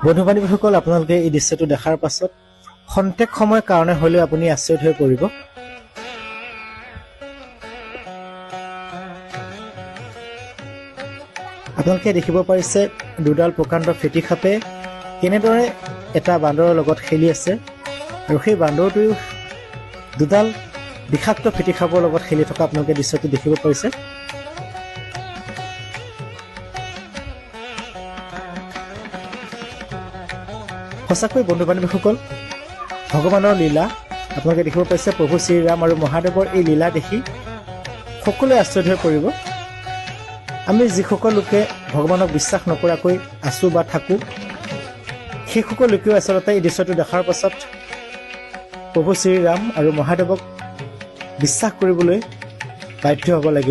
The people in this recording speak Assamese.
বন্ধু বান্ধৱীসকল, আপোনালোকে এই দৃশ্যটো দেখাৰ পাছত খন্তেক সময়ৰ কাৰণে হ'লেও আপুনি আচৰিত হৈ পৰিব। আপোনালোকে দেখিব পাৰিছে দুডাল প্ৰকাণ্ড ফেটি সাপে কেনেদৰে এটা বান্দৰৰ লগত খেলি আছে, আৰু সেই বান্দৰটোৱেও দুডাল বিষাক্ত ফেটি সাপৰ লগত খেলি থকা আপোনালোকে দৃশ্যটো দেখিব পাৰিছে। সঁচাকৈ বন্ধু বান্ধৱীসকল, ভগৱানৰ লীলা আপোনালোকে দেখিব পাৰিছে। প্ৰভু শ্ৰীৰাম আৰু মহাদেৱৰ এই লীলা দেখি সকলোৱে আচৰিত হৈ পৰিব। আমি যিসকল লোকে ভগৱানক বিশ্বাস নকৰাকৈ আছোঁ বা থাকোঁ, সেইসকল লোকেও আচলতে এই দৃশ্যটো দেখাৰ পাছত প্ৰভু শ্ৰীৰাম আৰু মহাদেৱক বিশ্বাস কৰিবলৈ বাধ্য হ'ব লাগিব।